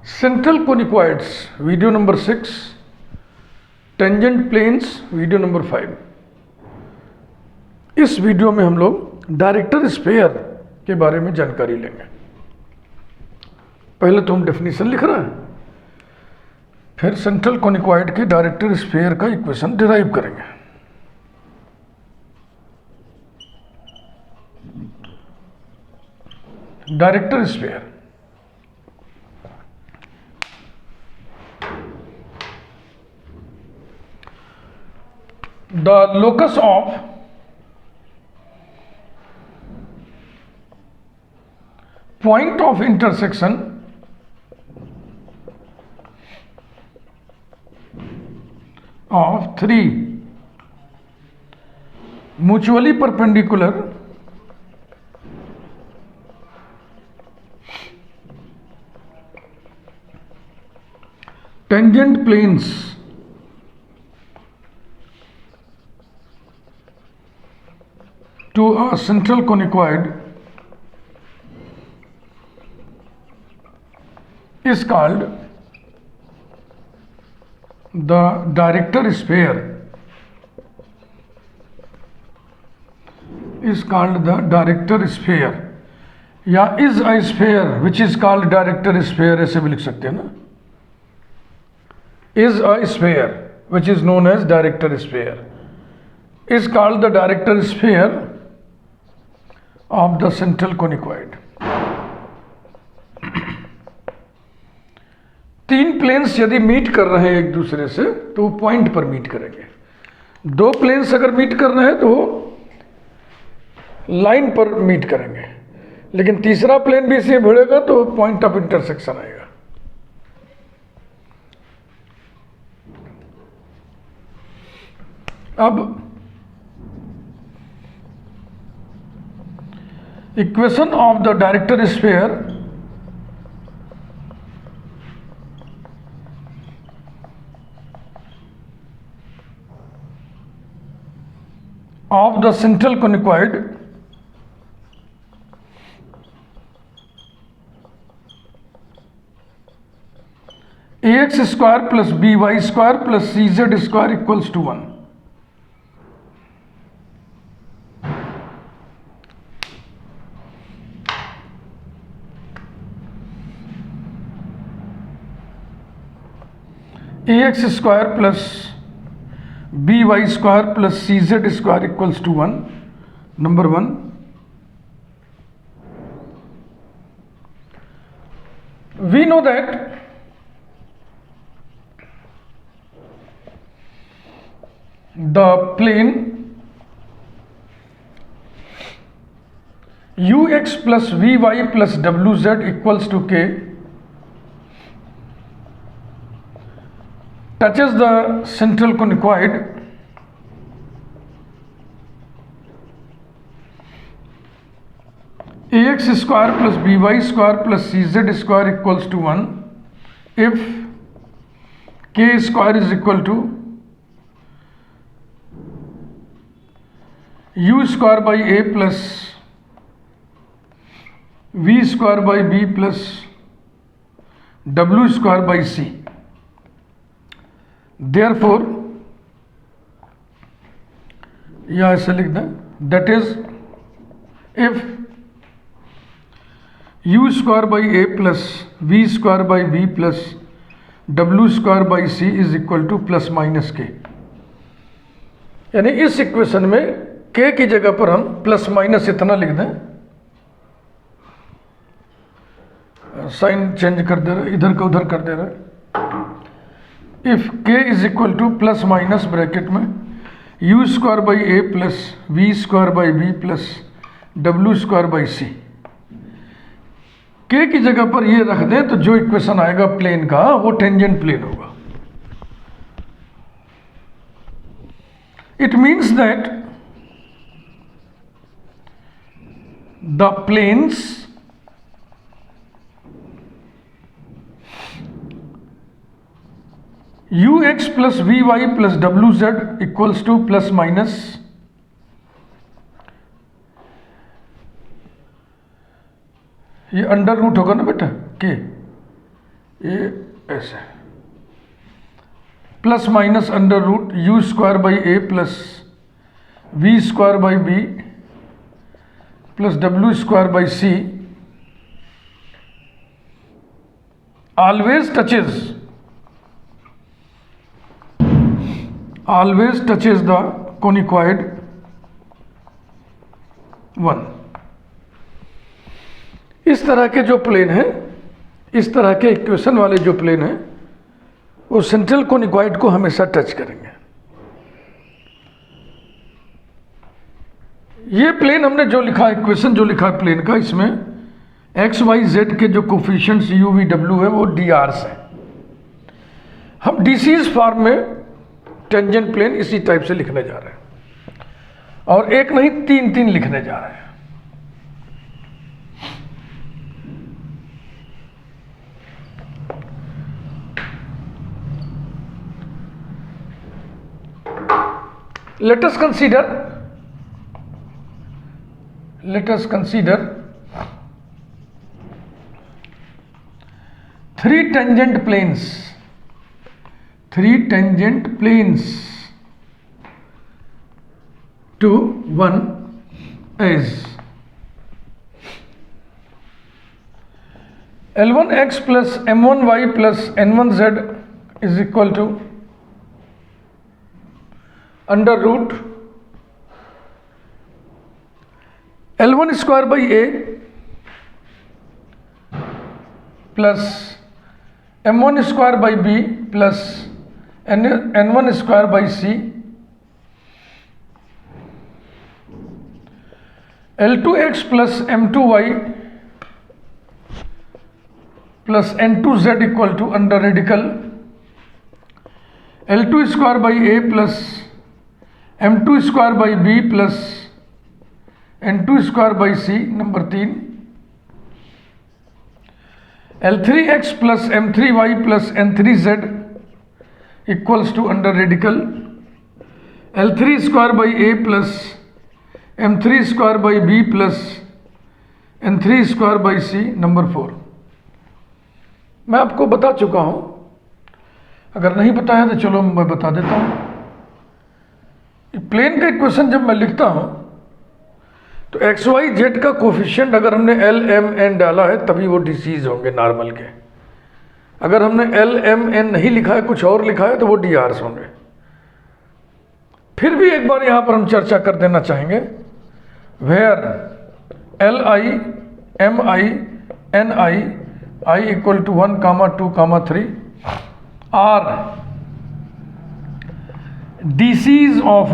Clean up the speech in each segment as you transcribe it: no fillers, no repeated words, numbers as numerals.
Central conicoids video number 6, tangent planes video number 5। इस video में हम लोग डायरेक्टर स्फीयर के बारे में जानकारी लेंगे। पहले तो हम डेफिनेशन लिख रहे हैं, फिर सेंट्रल कोनिक्वाइड के डायरेक्टर स्फीयर का इक्वेशन डिराइव करेंगे। Director sphere the locus of point of intersection of three mutually perpendicular tangent planes to a central conicoid is called the director sphere. Is called the director sphere या is a sphere which is called director sphere, ऐसे भी लिख सकते हैं ना। is a sphere which is known as director sphere is called the director sphere of the central conicoid. तीन planes यदि meet कर रहे हैं एक दूसरे से तो वो पॉइंट पर मीट करेंगे। दो प्लेन्स अगर मीट कर रहे हैं तो वो लाइन पर मीट करेंगे, लेकिन तीसरा प्लेन भी इसे भिड़ेगा तो पॉइंट ऑफ इंटरसेक्शन आएगा। अब equation of the director sphere of the central conicoid ax square plus by square plus cz square equals to 1। ax square plus by square plus cz square equals to 1, number 1। We know that the plane ux plus vy plus wz equals to k touches the central conicoid ax square plus by square plus cz square equals to 1 if k square is equal to u square by a plus v square by b plus w square by c। Therefore या ऐसे लिख दें, that is if u square by a plus v square by b plus w square by c is equal to plus minus k। यानी इस equation में k की जगह पर हम प्लस माइनस इतना लिख दें, साइन चेंज कर दे रहे, इधर का उधर कर दे रहे। If k is equal to plus minus bracket में u square by a plus v square by b plus w square by c, k की जगह पर ये रख दें तो जो इक्वेशन आएगा प्लेन का वो टेंजेंट प्लेन होगा। It means that the planes ux plus vy plus wz equals to plus minus ये अंडर रूट होगा ना बेटा के, ये ऐसे plus minus under root u square by a plus v square by b plus डब्ल्यू square by c always touches the conicoid 1। इस तरह के जो प्लेन हैं, इस तरह के इक्वेशन वाले जो प्लेन हैं वो सेंट्रल कोनिकॉइड को हमेशा टच करेंगे। ये प्लेन हमने जो लिखा, इक्वेशन जो लिखा है प्लेन का, इसमें एक्स वाई जेड के जो कोफिशिएंट्स यू वी डब्ल्यू है वो डी आर्स हैं। हम डिसीज फॉर्म में टेंजेंट प्लेन इसी टाइप से लिखने जा रहे हैं, और एक नहीं तीन तीन लिखने जा रहे हैं। let us consider three tangent planes to one as L1x plus M1y plus N1z is equal to under root L1 square by A plus M1 square by B plus N1 square by C L2x plus M2y plus N2z equal to under radical L2 square by A plus M2 square by B plus N2 square by C। Number 3 L3x plus M3y plus N3z equals to under radical L3 square by A plus M3 square by B plus N3 square by C। Number 4 मैं आपको बता चुका हूं, अगर नहीं बताया तो चलो मैं बता देता हूं। प्लेन का इक्वेशन जब मैं लिखता हूं तो एक्स वाई जेड का कोफिशिएंट अगर हमने एल एम एन डाला है तभी वो डिसीज होंगे नॉर्मल के। अगर हमने एल एम एन नहीं लिखा है, कुछ और लिखा है, तो वो डी आर्स होंगे। फिर भी एक बार यहाँ पर हम चर्चा कर देना चाहेंगे, where l i m i n i equal to 1, 2, 3 are DCs of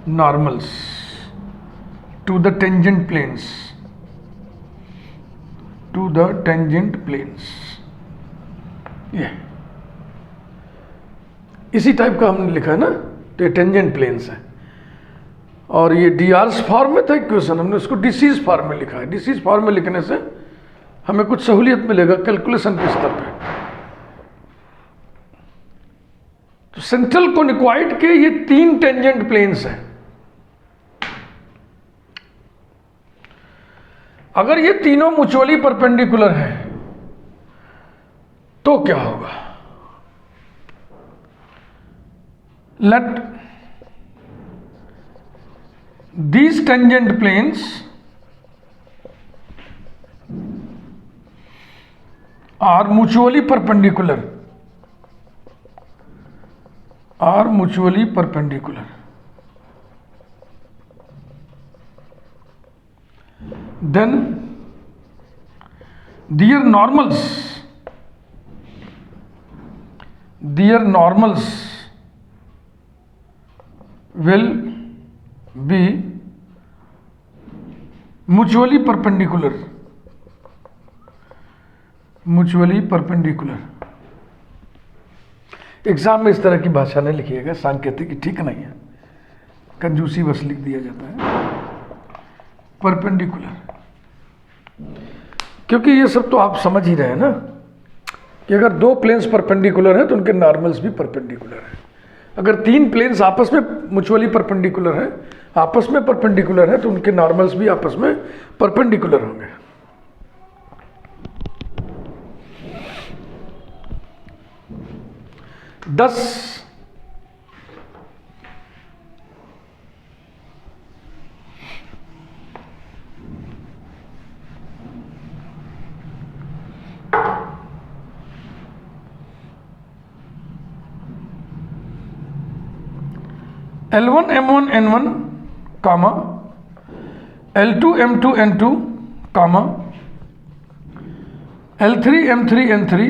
normals to the tangent planes ये इसी टाइप का हमने लिखा है ना, तो ये टेंजेंट प्लेन्स है। और ये डी आर्स फॉर्म में था इक्वेशन, हमने उसको डिसीज फॉर्म में लिखा है। डिसीज फॉर्म में लिखने से हमें कुछ सहूलियत मिलेगा कैलकुलेशन के स्तर पे। तो सेंट्रल कोनिकॉइड के ये 3 टेंजेंट प्लेन्स हैं। अगर ये तीनों म्यूचुअली परपेंडिकुलर हैं तो क्या होगा? Let these tangent planes are mutually perpendicular then their normals will be mutually perpendicular। Exam में इस तरह की भाषा नहीं लिखिएगा, सांकेतिक ठीक नहीं है, कंजूसी बस लिख दिया जाता है परपेंडिकुलर। क्योंकि ये सब तो आप समझ ही रहे हैं ना कि अगर 2 प्लेन्स परपेंडिकुलर हैं तो उनके नॉर्मल्स भी परपेंडिकुलर हैं। अगर 3 प्लेन्स आपस में म्यूचुअली परपेंडिकुलर हैं, आपस में परपेंडिकुलर है, तो उनके नॉर्मल्स भी आपस में परपेंडिकुलर होंगे। 10 L1 M1 N1 comma L2 M2 N2 comma L3 M3 N3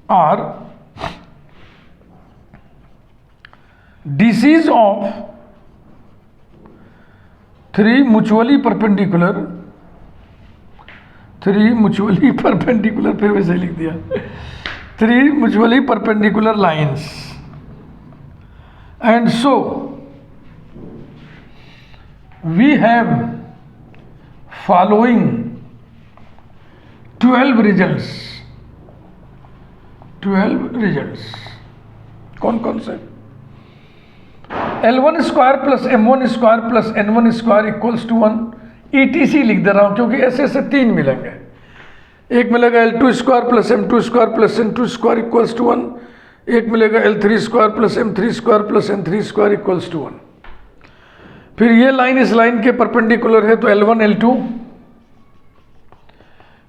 are DCs of three mutually perpendicular फिर वैसे ही लिख दिया, 3 mutually perpendicular lines, and so we have following 12 results. कौन कौन से? L1 square plus M1 square plus N1 square equals to 1 ETC लिख दे रहा हूं क्योंकि ऐसे ऐसे 3 मिलेंगे। एक मिलेगा L2 square plus M2 square plus N2 square equals to 1, एक मिलेगा L3 square plus M3 square plus N3 square equals to 1। फिर ये लाइन इस लाइन के परपेंडिकुलर है, तो L1 L2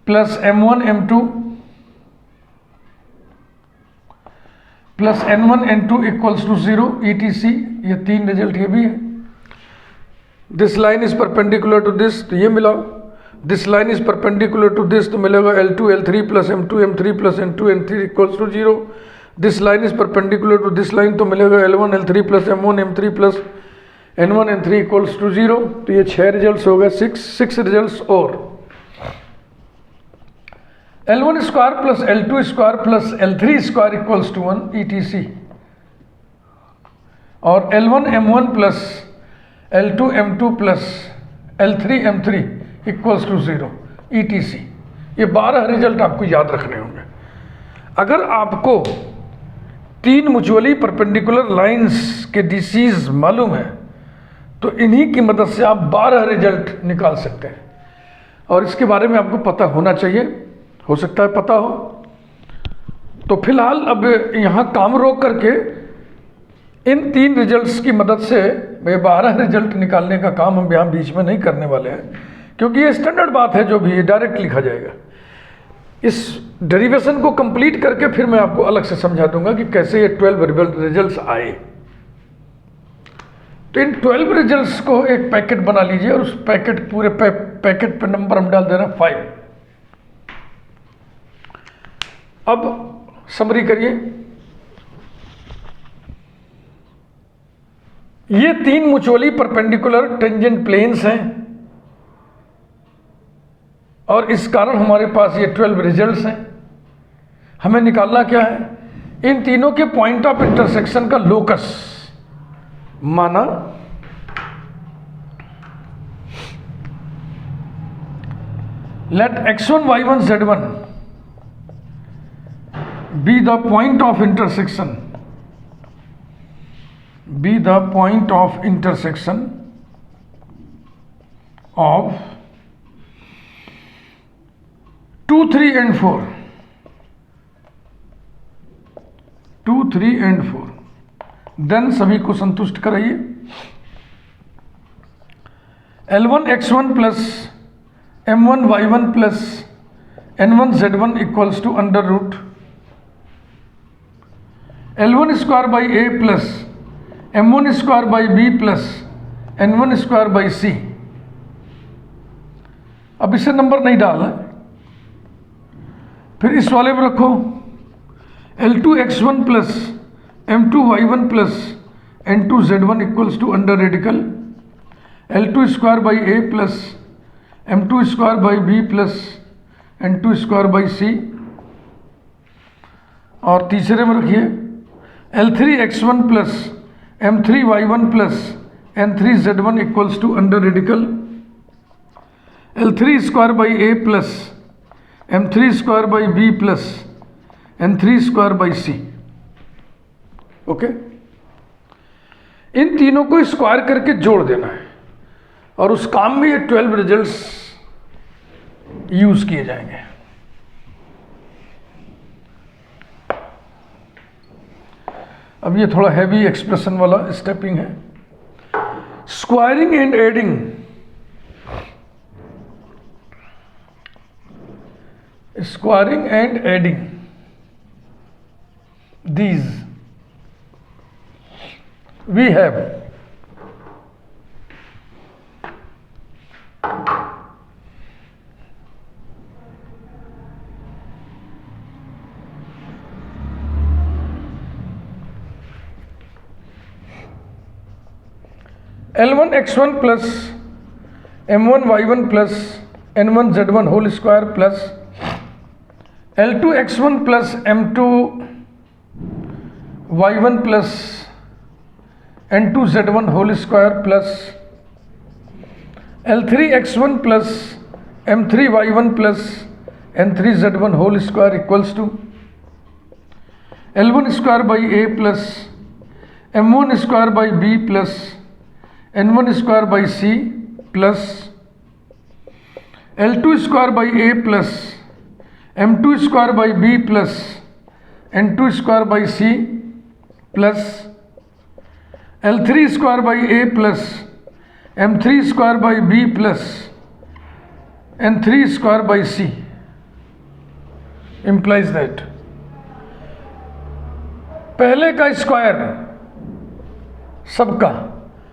plus M1 M2 plus N1 N2 equals to 0 ETC। ये 3 result ये भी है। This line is perpendicular to this, तो ये मिला। This line is perpendicular to this, तो मिलेगा L2 L3 plus M2 M3 plus N2 N3 equals to 0। This line is perpendicular to this line, तो मिलेगा L1 L3 plus M1 M3 plus N1 N3 equals to 0। तो ये 6 results हो गए, 6 results. और L1 square plus L2 square plus L3 square equals to 1 ETC, और L1 M1 plus L2 M2 plus L3 M3 equals to 0 ETC। ये 12 result आपको याद रखने होंगे। अगर आपको 3 म्यूचुअली परपेंडिकुलर लाइंस के DCs मालूम है तो इन्हीं की मदद से आप 12 रिजल्ट निकाल सकते हैं, और इसके बारे में आपको पता होना चाहिए। हो सकता है पता हो। तो फिलहाल अब यहाँ काम रोक करके इन 3 रिजल्ट्स की मदद से 12 रिजल्ट निकालने का काम हम यहाँ बीच में नहीं करने वाले हैं, क्योंकि ये स्टैंडर्ड बात है जो भी डायरेक्ट लिखा जाएगा। इस डेरिवेशन को कंप्लीट करके फिर मैं आपको अलग से समझा दूंगा कि कैसे ये 12 रिजल्ट्स आए। तो इन 12 रिजल्ट्स को एक पैकेट बना लीजिए, और उस पैकेट पूरे पैकेट पे नंबर हम डाल दे रहे हैं 5। अब समरी करिए। ये 3 म्यूचुअली परपेंडिकुलर टेंजेंट प्लेन्स हैं, और इस कारण हमारे पास ये 12 रिजल्ट्स हैं। हमें निकालना क्या है? इन तीनों के पॉइंट ऑफ इंटरसेक्शन का लोकस। माना late x1 y1 z1 be the point of intersection of 2, 3 and 4 then सभी को संतुष्ट कराइए। L1 x1 plus M1 y1 plus N1 z1 equals to under root L1 square by A plus M1 square by B plus N1 square by C। अब इसे number नहीं डालना। फिर इस वाले में रखो L2 x1 plus M2 y1 plus N2 z1 equals to under radical L2 square by A plus M2 square by B plus N2 square by C। और तीसरे में रखिए L3 x1 plus M3 y1 plus N3 z1 equals to under radical L3 square by A plus M3 square by B plus N3 square by C। Okay, इन तीनों को square करके जोड़ देना है, और उस काम में ये 12 रिजल्ट्स यूज किए जाएंगे। अब ये थोड़ा हैवी एक्सप्रेशन वाला स्टेपिंग है। Squaring and adding, squaring and adding these we have L1 x1 plus m1 y1 plus n1 z1 whole square plus L2 x1 plus m2 y1 plus n2 z1 whole square plus L3 x1 plus m3 y1 plus n3 z1 whole square equals to L1 square by a plus m1 square by b plus n1 square by c plus L2 square by a plus m2 square by b plus n2 square by c plus L3 square by a plus m3 square by b plus n3 square by c implies that पहले का square सबका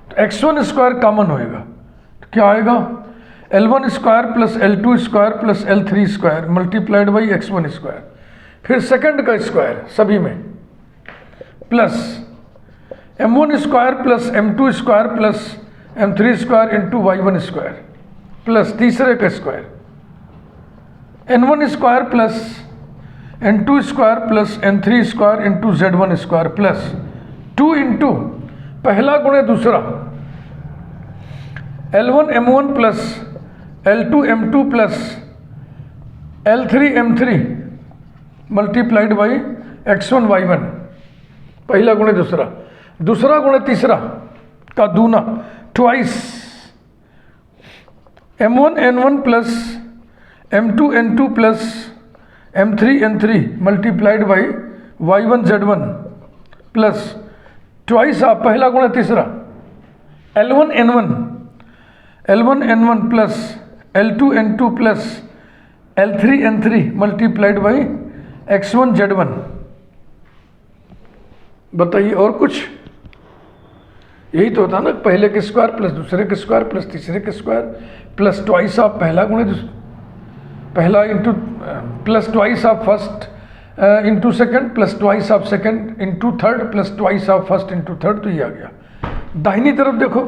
तो x1 square common होएगा तो क्या आएगा L1 square plus L2 square plus L3 square multiplied by x1 square, फिर second का स्क्वायर सभी में plus m1 square plus m2 square plus m3 square into y1 square plus तीसरे का square n1 square plus n2 square plus n3 square into z1 square plus 2 into पहला गुणे दूसरा L1 m1 plus L2 m2 plus L3 m3 multiplied by x1 y1, पहला गुणे दूसरा, दूसरा गुणे तीसरा का दूना twice m1 n1 plus m2 n2 plus m3 n3 multiplied by y1 z1 plus twice आप पहला गुणे तीसरा L1 n1 plus L2 n2 plus L3 n3 multiplied by x1 z1। बताइए और कुछ, यही तो होता ना, पहले के स्क्वायर प्लस दूसरे के स्क्वायर प्लस तीसरे के स्क्वायर प्लस ट्वाइस ऑफ पहला गुणे पहला into plus twice of first into second plus twice of second into third plus twice of first into third, तो ये आ गया। दाहिनी तरफ देखो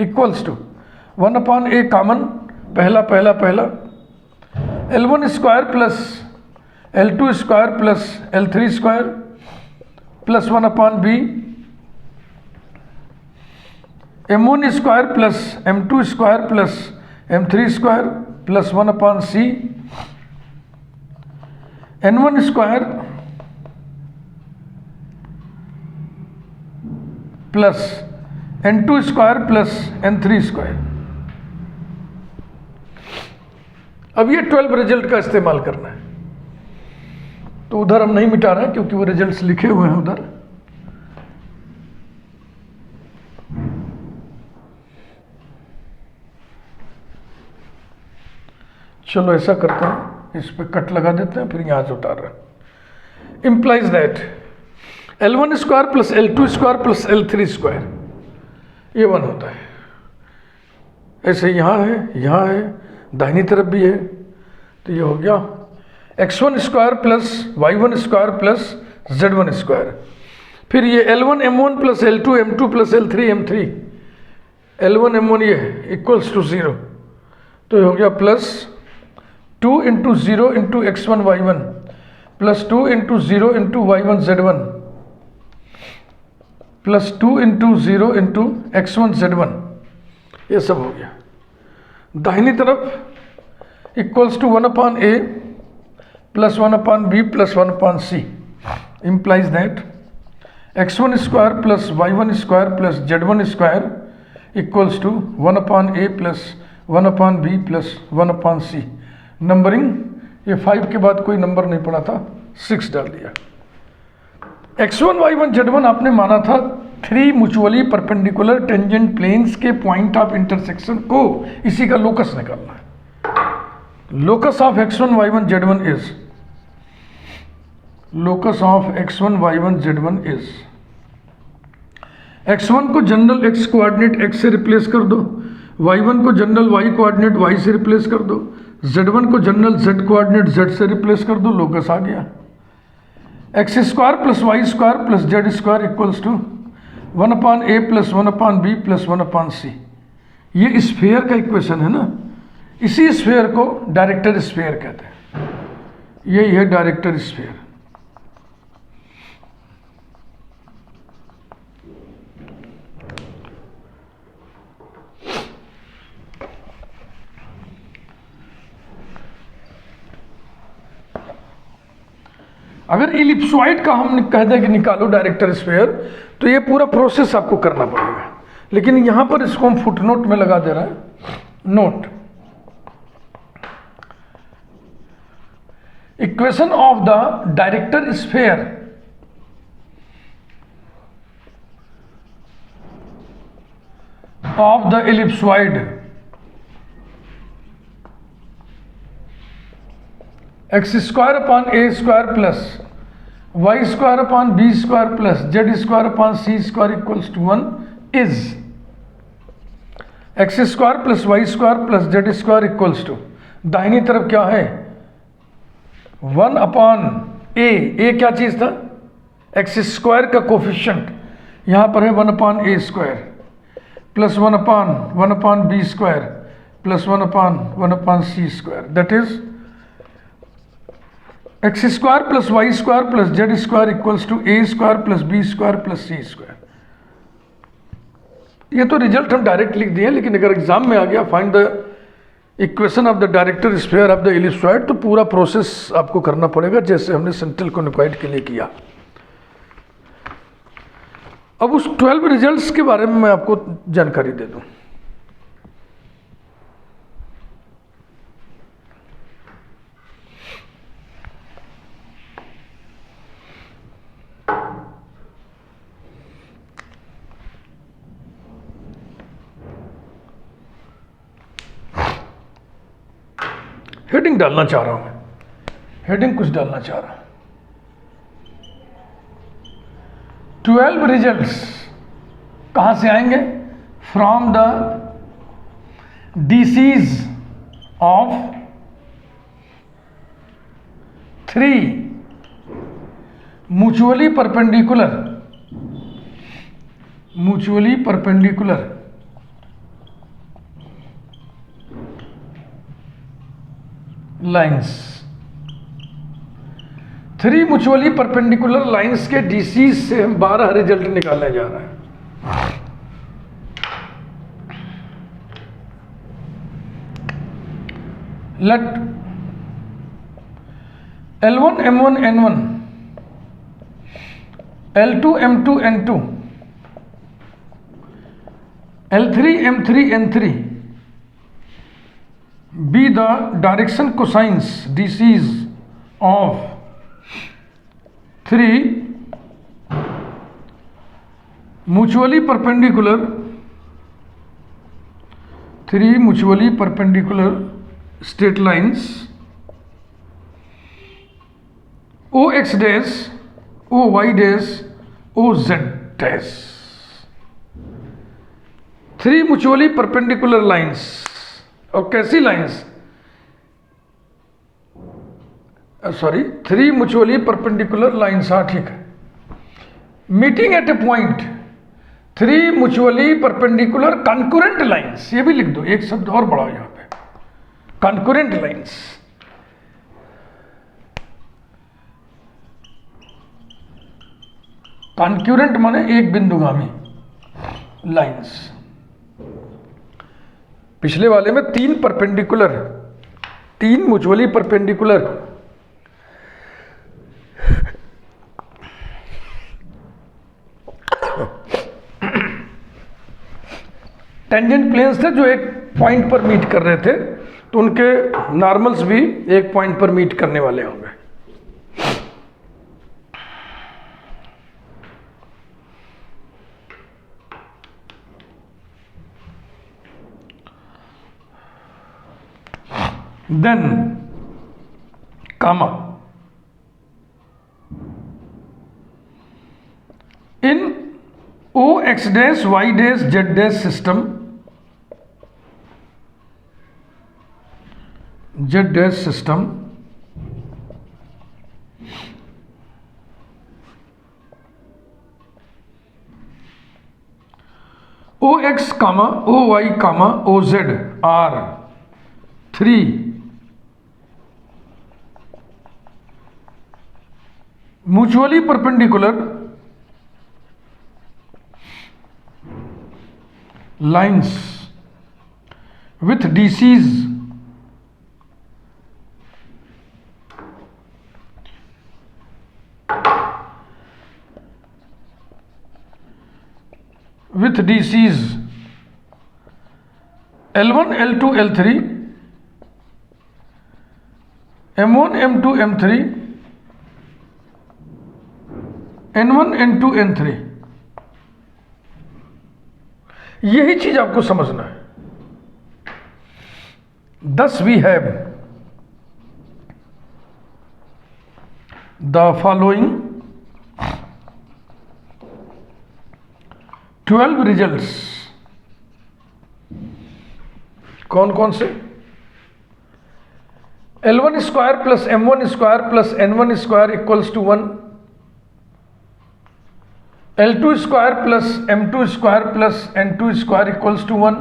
इक्वल्स टू 1/a कॉमन, पहला पहला पहला L1 square plus L2 square plus L3 square plus 1/b m1 square plus m2 square plus m3 square plus 1/c n1 square plus n2 square plus n3 square. अब ये 12 result का इस्तेमाल करना है, तो उधर हम नहीं मिटा रहे हैं क्योंकि वो रिजल्ट्स लिखे हुए हैं उधर। चलो ऐसा करते हैं, इस पे कट लगा देते हैं, फिर यहां से उतार रहे हैं। Implies that L1 square plus L2 square plus L3 square ये 1 होता है। ऐसे यहाँ है, दाहिनी तरफ भी है, तो ये हो गया x1 square plus y1 square plus z1 square. फिर ये L1 m1 plus L2 m2 plus L3 m3 L1 m1 ये इक्वल्स टू 0, तो ये हो गया plus 2 into 0 into x1 y1 plus 2 into 0 into y1 z1 plus 2 into 0 into x1 z1, ये सब हो गया। दाहिनी तरफ equals to 1/a plus 1/b plus 1/c implies that x1 square plus y1 square plus z1 square equals to 1/a plus 1/b plus 1/c। Numbering ये 5 के बाद कोई नंबर नहीं पड़ा था, 6 डाल दिया। x1 y1 z1 आपने माना था 3 म्यूचुअली परपेंडिकुलर टेंजेंट प्लेन्स के पॉइंट ऑफ इंटरसेक्शन को इसी का लोकस निकालना है। Locus of x1 y1 z1 is, locus of x1 y1 z1 is, x1 को जनरल x कोऑर्डिनेट x से रिप्लेस कर दो, y1 को जनरल y कोऑर्डिनेट y से रिप्लेस कर दो, z1 को जनरल z कोऑर्डिनेट z से रिप्लेस कर दो, लोकस आ गया। X square plus y square plus z square equals to 1/a plus 1/b plus 1/c। ये स्फीयर का इक्वेशन है ना, इसी स्फीयर को डायरेक्टर स्फीयर कहते हैं। यही है डायरेक्टर स्फीयर। अगर इलिप्सॉइड का हम कह दें कि निकालो डायरेक्टर स्फीयर, तो ये पूरा प्रोसेस आपको करना पड़ेगा, लेकिन यहां पर इसको हम फुटनोट में लगा दे रहे हैं। Note, equation of the director sphere of the ellipsoid x square upon a square plus y square upon b square plus z square upon c square equals to 1 is x square plus y square plus z square equals to, दाहिनी तरफ क्या है 1 upon ए क्या चीज था, x square का coefficient, यहां पर है 1 upon a square plus 1 upon b square plus 1 upon c square, that is x square plus y square plus z square equals to a square plus b square plus c square. ये तो result हम direct लिख दिए, लेकिन अगर exam में आ गया find the equation of the director sphere of the ellipsoid, तो पूरा प्रोसेस आपको करना पड़ेगा जैसे हमने सेंट्रल कोनिकॉइड के लिए किया। अब उस 12 रिजल्ट्स के बारे में मैं आपको जानकारी दे दूं। हेडिंग डालना चाह रहा हूं मैं, हेडिंग कुछ डालना चाह रहा हूं। 12 रिजल्ट्स कहां से आएंगे, from the DCs of 3 mutually perpendicular lines, 3 mutually perpendicular lines के डिसीज से हम 12 रिजल्ट निकालने जा रहे हैं। Let L1 M1 N1 L2 M2 N2 L3 M3 N3 be the direction cosines DCs of 3 mutually perpendicular straight lines OX dash, OY dash, OZ dash, 3 mutually perpendicular lines। और कैसी lines, sorry 3 mutually perpendicular lines, हाँ ठीक है, meeting at A point 3 mutually perpendicular concurrent lines, ये भी लिख दो, एक शब्द और बढ़ाओ यहां पे, कॉन्करेंट लाइंस। कॉन्करेंट माने एक बिंदुगामी लाइंस। पिछले वाले में 3 म्यूचुअली परपेंडिकुलर टेंजेंट प्लेन्स थे जो एक पॉइंट पर मीट कर रहे थे, तो उनके नॉर्मल्स भी एक पॉइंट पर मीट करने वाले होंगे। Then comma in O X dash Y dash Z dash system, Z dash system O X comma O Y comma O Z are 3 mutually perpendicular lines with DCs L1 L2 L3 M1 M2 M3 N1 N2 N3, यही चीज आपको समझना है। Thus we have the following 12 results। कौन कौन से? L1 square plus M1 square plus N1 square equals to 1, L2 square plus M2 square plus N2 square equals to 1,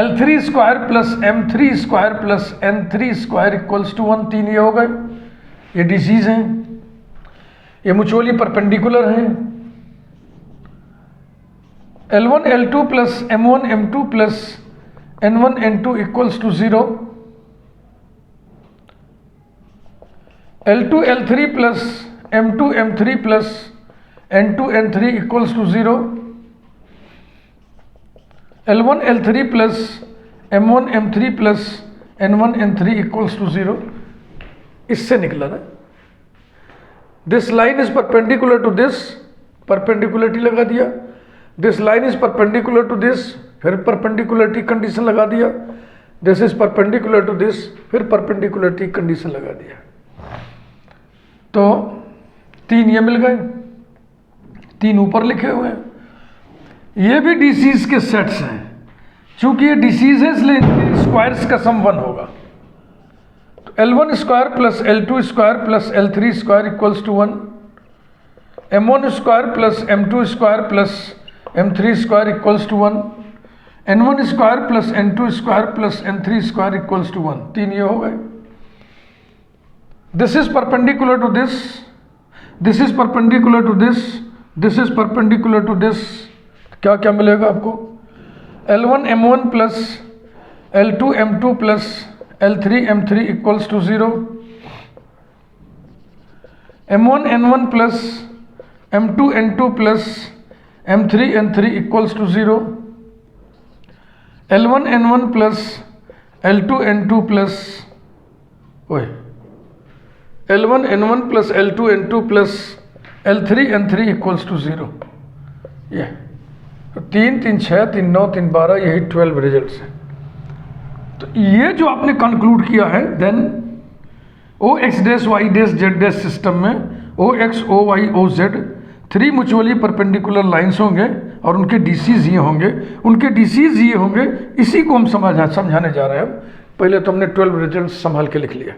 L3 square plus M3 square plus N3 square equals to 1। 3 ये हो गए, ये disease हैं, ये mutually perpendicular हैं। L1 L2 plus M1 M2 plus N1 N2 equals to 0, L2 L3 plus M2 M3 plus N2 N3 equals to 0, L1 L3 plus M1 M3 plus N1 N3 equals to 0। इससे निकला ना, this line is perpendicular to this, perpendicularity लगा दिया, this line is perpendicular to this, फिर perpendicularity condition लगा दिया, this is perpendicular to this, फिर perpendicularity condition लगा दिया। तो 3 ये मिल गए, 3 ऊपर लिखे हुए हैं। ये भी डिसीज के सेट्स हैं, चूंकि ये डिसीज है इसलिए इनके स्क्वायर्स का सम 1 होगा। तो L1 square plus L2 square plus L3 square equals to 1, M1 square plus M2 square plus M3 square equals to 1, N1 square plus N2 square plus N3 square equals to 1। 3 ये हो गए। This is perpendicular to this, this is perpendicular to this, this is perpendicular to this. क्या क्या मिलेगा आपको? L1 M1 plus L2 M2 plus L3 M3 equals to 0, M1 N1 plus M2 N2 plus M3 N3 equals to 0, L1 N1 plus L2 N2 plus L1 N1 plus L2 N2 plus L3 N3 equals to 0। ये 3 3 6 3 9 3 12, यही 12 results हैं। तो ये जो आपने conclude किया है, then O X dash Y dash Z dash system में O X O Y O Z 3 mutually perpendicular lines होंगे और उनके डीसीज ये होंगे, उनके डीसीज ये होंगे। इसी को हम समझाने जा रहे हैं। पहले तो हमने 12 रिजल्ट संभाल के लिख लिया,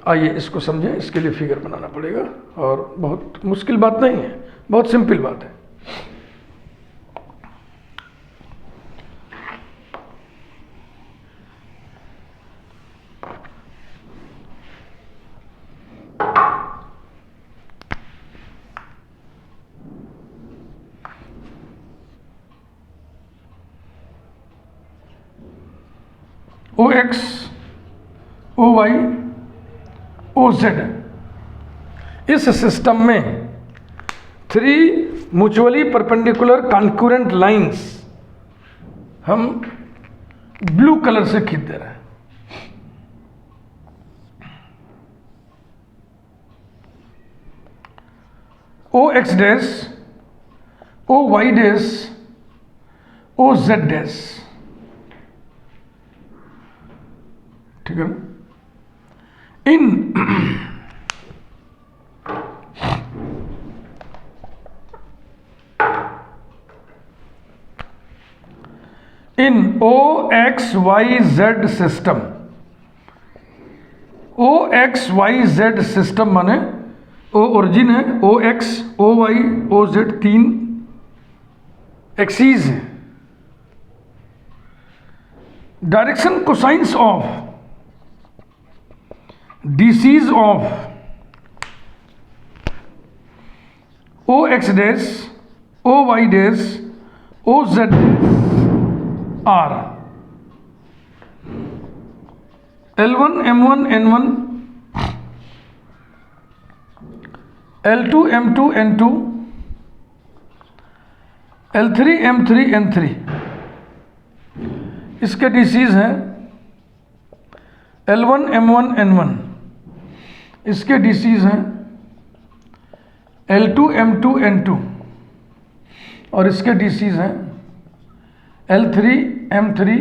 आइए इसको समझें। इसके लिए फिगर बनाना पड़ेगा और बहुत मुश्किल बात नहीं है, बहुत सिंपल बात है। O X O Y O Z इस सिस्टम में 3 म्यूचुअली परपेंडिकुलर कॉन्करेंट लाइंस हम ब्लू कलर से खींच दे रहे हैं। O X dash O Y dash O Z dash ठीक है ना। इन इन OXYZ सिस्टम, OXYZ सिस्टम माने O ओरिजिन है, OX, OY, OZ 3 एक्सीज है। Direction cosines of DCs of OX dash, OY dash, OZ R L1 M1 N1 L2 M2 N2 L3 M3 N3 इसके DCs हैं L1 M1 N1, इसके DCs हैं L2 M2 N2 और इसके DCs हैं L3 M3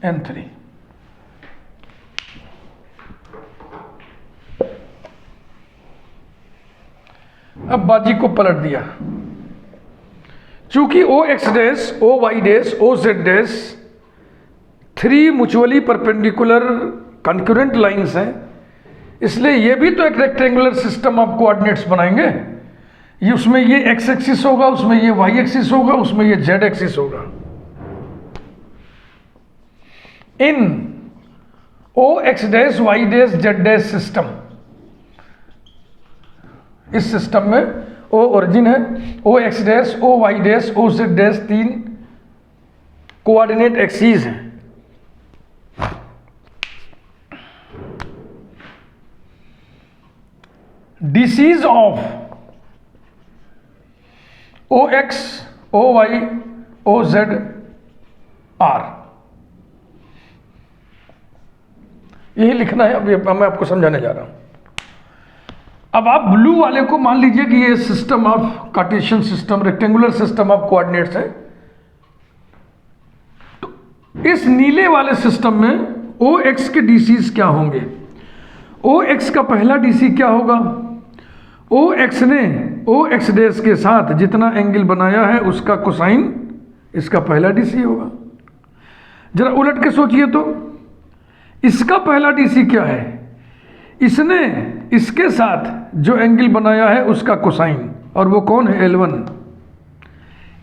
N3। अब बाजी को पलट दिया, चूंकि OX dash, OY dash, OZ dash 3 mutually perpendicular concurrent lines हैं, इसलिए ये भी तो एक रेक्टेंगुलर सिस्टम ऑफ कोऑर्डिनेट्स बनाएंगे। ये उसमें ये X एक्सिस होगा, उसमें ये Y एक्सिस होगा, उसमें ये Z एक्सिस होगा। In OX dash, Y dash, Z dash system, इस सिस्टम में O ओरिजिन है, OX dash, OY dash, OZ dash 3 coordinate axes हैं। DCs of OX, OY, OZ R, यही लिखना है। अभी मैं आपको समझाने जा रहा हूं। अब आप ब्लू वाले को मान लीजिए कि ये system of Cartesian system, rectangular system of coordinates है। तो इस नीले वाले सिस्टम में OX के DCs क्या होंगे? OX का पहला DC क्या होगा? OX ने OX डैश के साथ जितना एंगल बनाया है उसका कोसाइन इसका पहला DC होगा। जरा उलट के सोचिए तो, इसका पहला DC क्या है? इसने इसके साथ जो एंगल बनाया है उसका कोसाइन, और वो कौन है? L1।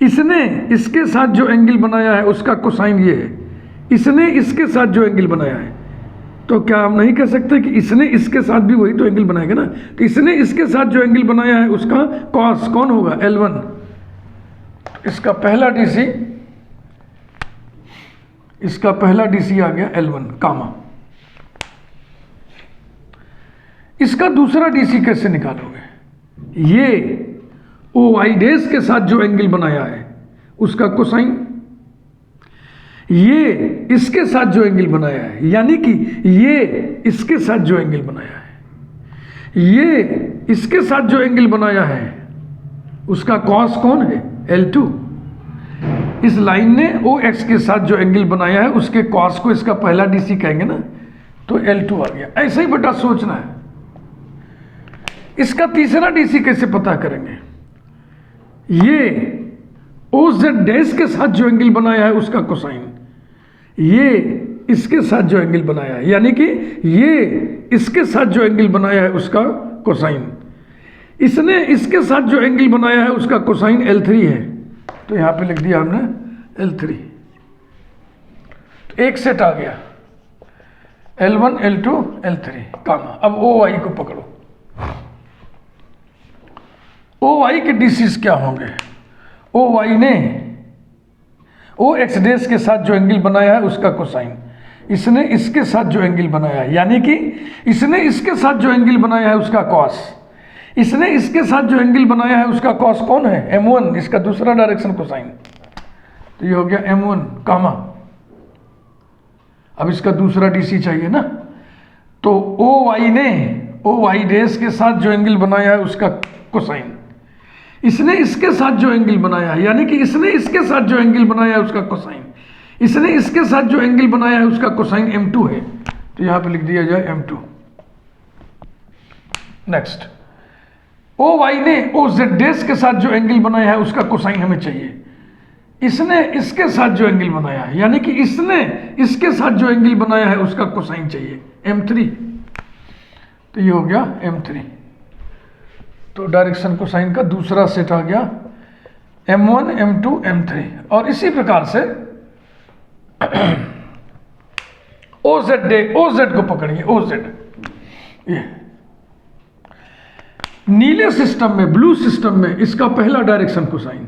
इसने इसके साथ जो एंगल बनाया है उसका कोसाइन ये है। इसने इसके साथ जो एंगल बनाया है, तो क्या हम नहीं कह सकते कि इसने इसके साथ भी वही तो एंगल बनाएगा ना? तो इसने इसके साथ जो एंगल बनाया है उसका कॉस कौन होगा? L1। इसका पहला DC, इसका पहला DC आ गया L1 कामा। इसका दूसरा DC कैसे निकालोगे? ये OY डैश के साथ जो एंगल बनाया है उसका कोसाइन, ये इसके साथ जो एंगल बनाया है, यानी कि ये इसके साथ जो एंगल बनाया है, ये इसके साथ जो एंगल बनाया है उसका कॉस कौन है? L2। इस लाइन ने OX के साथ जो एंगल बनाया है उसके कॉस को इसका पहला DC कहेंगे ना, तो L2 आ गया। ऐसे ही बेटा सोचना है। इसका तीसरा DC कैसे पता करेंगे? ये OZ डैश के साथ जो एंगल बनाया है उसका कोसाइन, ये इसके साथ जो एंगल बनाया है, यानी कि ये इसके साथ जो एंगल बनाया है उसका कोसाइन, इसने इसके साथ जो एंगल बनाया है उसका कोसाइन L3 है। तो यहां पे लिख दिया हमने L3। तो एक सेट आ गया L1, L2, L3 कामा। अब OY को पकड़ो। OY के DCs क्या होंगे? OY ने OX डैश के साथ जो एंगल बनाया है उसका कोसाइन, इसने इसके साथ जो एंगल बनाया है, यानी कि इसने इसके साथ जो एंगल बनाया है उसका कॉस, इसने इसके साथ जो एंगल बनाया है उसका कॉस कौन है? M1, इसका दूसरा डायरेक्शन कोसाइन। तो ये हो गया M1 कामा। अब इसका दूसरा DC चाहिए ना, तो OY ने OY डैश के साथ जो एंगल बनाया है उसका कोसाइन, इसने इसके साथ जो एंगल बनाया है, यानी कि इसने इसके साथ जो एंगल बनाया है उसका कोसाइन, इसने इसके साथ जो एंगल बनाया है उसका कोसाइन M2 है। तो यहाँ पे लिख दिया जाए m2। नेक्स्ट, ओ वाई ने ओ जेड डेस के साथ जो एंगल बनाया है उसका कोसाइन हमें चाहिए। इसने इसके साथ जो एंगल बनाया है, यानी कि इसने इसके साथ जो एंगल बनाया है उसका कोसाइन चाहिए m3। तो ये हो गया m3। तो डायरेक्शन कोसाइन का दूसरा सेट आ गया m1 m2 m3। और इसी प्रकार से ओ जेड को पकड़िए, ओ जेड, ये नीले सिस्टम में, ब्लू सिस्टम में इसका पहला डायरेक्शन कोसाइन,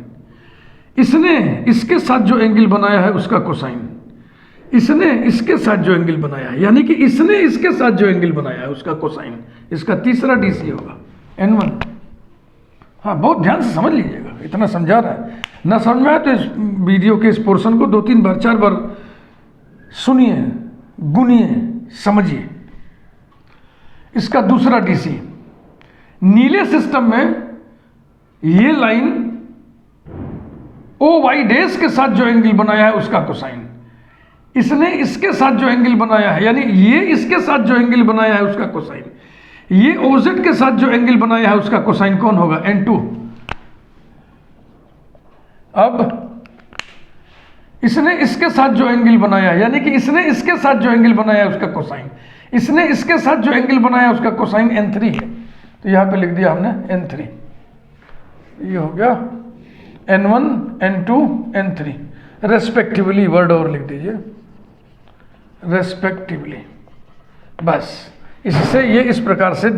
इसने इसके साथ जो एंगल बनाया है उसका कोसाइन, इसने इसके साथ जो एंगल बनाया है, यानी कि इसने इसके साथ जो एंगल बनाया है उसका कोसाइन, इसका तीसरा डीसी होगा n1। हाँ, बहुत ध्यान से समझ लीजिएगा, इतना समझा रहा है। ना समझ में आए तो इस वीडियो के इस पोर्शन को 2-3 बार 4 बार सुनिए, गुनिए, समझिए। इसका दूसरा डीसी, नीले सिस्टम में ये लाइन ओ वाई डेस के साथ जो एंगल बनाया है उसका कोसाइन, इसने इसके साथ जो एंगल बनाया है, यानी ये इसके साथ जो एंगल बनाया है उसका कोसाइन, ये ओजेड के साथ जो एंगल बनाया है उसका कोसाइन कौन होगा, n2। अब इसने इसके साथ जो एंगल बनाया है, यानी कि इसने इसके साथ जो एंगल बनाया है उसका कोसाइन, इसने इसके साथ जो एंगल बनाया है उसका कोसाइन n3 है। तो यहां पे लिख दिया हमने n3। ये हो गया n1 n2 n3 respectively, word और लिख दीजिए रेस्पेक्टिवली। बस इससे ये इस प्रकार से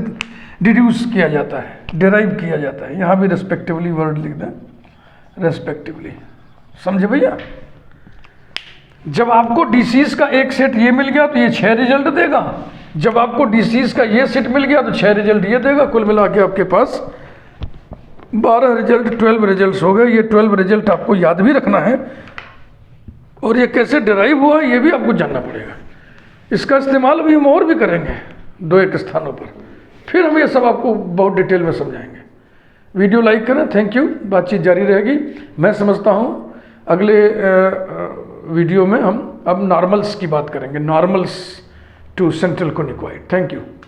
डिड्यूस किया जाता है, डिराइव किया जाता है। यहाँ भी रेस्पेक्टिवली वर्ड लिख दें, रेस्पेक्टिवली। समझे भैया? जब आपको डीसीज का एक सेट ये मिल गया तो ये 6 रिजल्ट देगा, जब आपको डीसीज का ये सेट मिल गया तो 6 रिजल्ट ये देगा। कुल मिला के आपके पास 12 रिजल्ट, 12 रिजल्ट हो गए। ये 12 रिजल्ट आपको याद भी रखना है और ये कैसे डिराइव हुआ ये भी आपको जानना पड़ेगा। इसका इस्तेमाल भी हम और भी करेंगे 2-1 स्थानों पर, फिर हम ये सब आपको बहुत डिटेल में समझाएंगे। वीडियो लाइक करें, थैंक यू। बातचीत जारी रहेगी। मैं समझता हूँ अगले वीडियो में हम अब नॉर्मल्स की बात करेंगे, normals to central conicoid. Thank you.